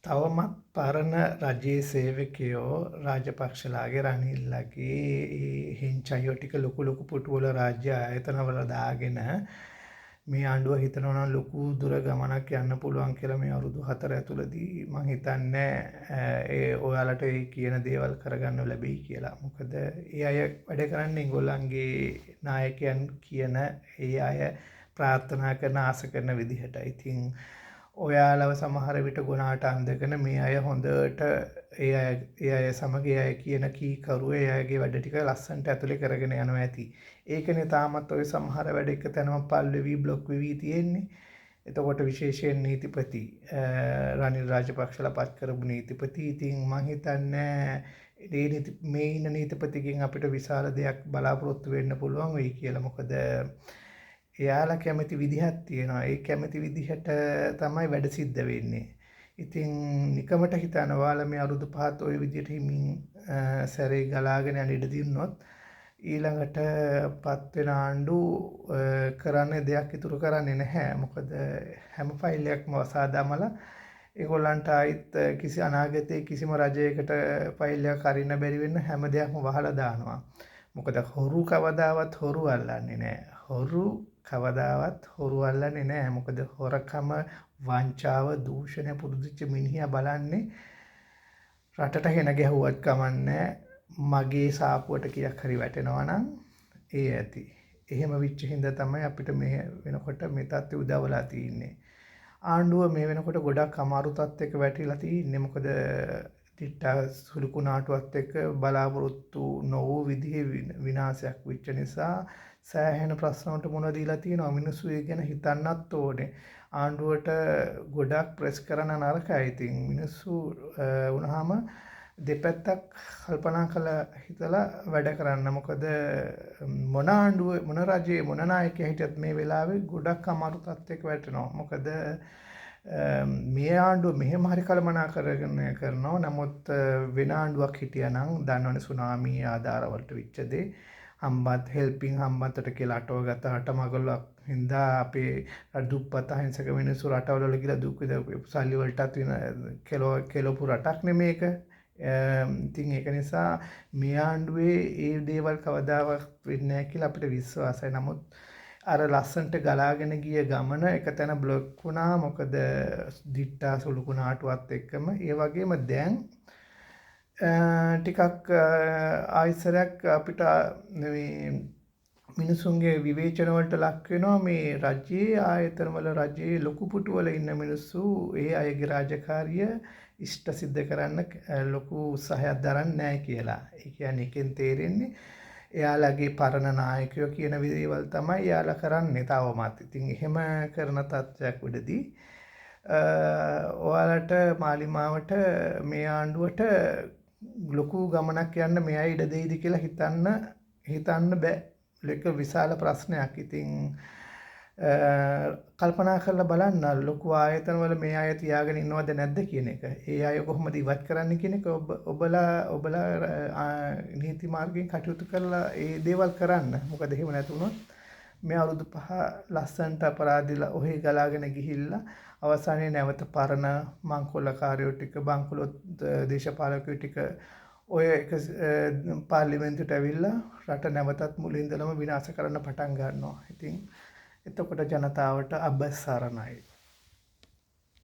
තවමත් පරණ රජයේ සේවකයෝ රාජපක්ෂලාගේ රනිල්ලගේ ඒ හෙංචයියෝ ටික ලොකු ලොකු පුටුවල රාජ්‍ය ආයතනවල දාගෙන මේ ආණ්ඩුව හිතනවා නම් ලොකු දුර ගමනක් යන්න පුළුවන් කියලා මේ අවුරුදු 4 ඇතුළතදී මම හිතන්නේ ඒ ඔයාලට ඒ කියන දේවල් කරගන්න ලැබෙයි කියලා. මොකද ඒ අය වැඩ කරන්නේ ඒගොල්ලන්ගේ නායකයන් කියන ඒ අය ප්‍රාර්ථනා කරන ආස කරන විදිහට. ඉතින් ඔයාලව සමහර විට ගුණාට අන්දගෙන මේ අය හොඳට ඒ අය සමග ඒ අය කියන කීකරුව ඒ අයගේ වැඩ ටික ලස්සනට ඇතුලේ කරගෙන යනවා ඇති. ඒකනේ තාමත් ඔය සමහර වැඩ එක තැනම පල් වෙවි බ්ලොක් වෙවි තියෙන්නේ. එතකොට විශේෂයෙන් නීතිපති රනිල් රාජපක්ෂලා පත් කරපු නීතිපති ඉතින් මං හිතන්නේ මේ ඉන්න නීතිපතිගෙන් අපිට විශාල දෙයක් බලාපොරොත්තු වෙන්න පුළුවන් වෙයි කියලා. මොකද එයාලා කැමති විදිහක් තියෙනවා. ඒ කැමති විදිහට තමයි වැඩ සිද්ධ වෙන්නේ. ඉතින් නිකමට හිතන ඔයාලා මේ අවුරුදු 5ත් ওই විදිහට හිමින් සැරේ ගලාගෙන යන ඉඩ දින්නොත් ඊළඟට පත් වෙන ආණ්ඩු කරන්නේ දෙයක් ඉතුරු කරන්නේ නැහැ. මොකද හැම ෆයිල් එකක්ම වසා දාමලා ඒගොල්ලන්ට ආයිත් කිසි අනාගතයේ කිසිම රජයකට ෆයිල් එකක් අරින්න බැරි වෙන්න හැම දෙයක්ම වහලා දානවා. මොකද හොරු කවදාවත් හොරු අල්ලන්නේ නැහැ. හොරු කවදාවත් හොරු අල්ලන්නේ නැහැ. මොකද හොරකම, වංචාව, දූෂණය පුරුදුච්ච මිනිහා බලන්නේ රටට හෙන ගැහුවත් කමන්නේ මගේ සාපුවට කීයක් හරි වැටෙනවා නම් ඒ ඇති. එහෙම විච්ච හින්දා තමයි අපිට මේ වෙනකොට මේ තත්ත්වය උදවලා තියෙන්නේ. ආණ්ඩුව මේ වෙනකොට ගොඩක් අමාරු තත්ත්වයක වැටිලා තියෙන්නේ. මොකද දිට්ටා සුළුකුණාටුවත් එක්ක බලාපොරොත්තු නොවූ විදිහේ විනාශයක් වෙච්ච නිසා සෑහෙන ප්‍රශ්න වලට මුහුණ දීලා තියෙනවා. මිනිස්සු ඒ ගැන හිතන්නත් ඕනේ. ආණ්ඩුවට ගොඩක් ප්‍රෙස් කරන නරකයි. ඉතින් මිනිස්සු වුණාම දෙපැත්තක් කල්පනා කරලා හිතලා වැඩ කරන්න. මොකද මොන ආණ්ඩුව මොන රජයේ මොන නායකයා හිටියත් මේ වෙලාවේ ගොඩක් අමාරු තත්ත්වයක වැටෙනවා. මොකද මේ ආණ්ඩුව මෙහෙම හරි කළමනාකරණය කරනවා. නමුත් වෙන ආණ්ඩුවක් හිටියා නම් දන්නවනේ සුනාමි ආධාර වලට විච්ච දේ හම්බත් හෙල්පින් හම්බන්තොට කියලා අටවගත්ත අටමගලක් හින්දා අපේ දුප්පත් අහිංසක මිනිස්සු රටවල ගිහලා දුක් විඳපු සල්ලි වලටත් වෙන කෙලොපු රටක් නෙමේක. ඉතින් ඒක නිසා මේ ආණ්ඩුවේ ඒ දේවල් කවදාවත් වෙන්නේ නැහැ කියලා අපිට විශ්වාසයි. නමුත් අර ලස්සන්ට ගලාගෙන ගිය ගමන එක තැන බ්ලොක් වුණා. මොකද දිට්ටා සුළුකුණාටුවත් එක්කම ඒ වගේම දැන් ටිකක් ආයිසරයක් අපිට මේ මිනිසුන්ගේ විවේචන වලට ලක් වෙනවා. මේ රජයේ ආයතනවල රජයේ ලොකු පුටුවල ඉන්න මිනිස්සු ඒ අයගේ රාජකාරිය ඉෂ්ට සිද්ධ කරන්න ලොකු උත්සාහයක් දරන්නේ නැහැ කියලා. ඒ කියන්නේ එකෙන් තේරෙන්නේ එයාලගේ පරණ නායකයෝ කියන දේවල් තමයි එයාලා කරන්නේ තවමත්. ඉතින් එහෙම කරන තත්ත්වයක් උඩදී ඔයාලට මාලිමාවට මේ ආණ්ඩුවට ලොකු ගමනක් යන්න මෙයා ඉඩ දෙයිද කියලා හිතන්න බෑ. ඒක විශාල ප්‍රශ්නයක්. ඉතින් කල්පනා කරලා බලන්න ලොකු ආයතනවල මේ අය තියාගෙන ඉන්නවද නැද්ද කියන එක. ඒ අය කොහොමද ඉවත් කරන්නේ කියන එක ඔබලා නීති මාර්ගයෙන් කටයුතු කරලා ඒ දේවල් කරන්න. මොකද එහෙම නැතුනොත් මේ අවුරුදු 5 ලස්සන්ට අපරාධිලා ඔහේ ගලාගෙන ගිහිල්ලා අවසානයේ නැවත පරණ මංකොල්ලකාරයෝ ටික බංකොලොත් දේශපාලකයෝ ටික ඔය එක පාර්ලිමේන්තුවට ඇවිල්ලා රට නැවතත් මුලින්දලම විනාශ කරන්න පටන් ගන්නවා. ඉතින් එතකොට ජනතාවට අබසරණයි.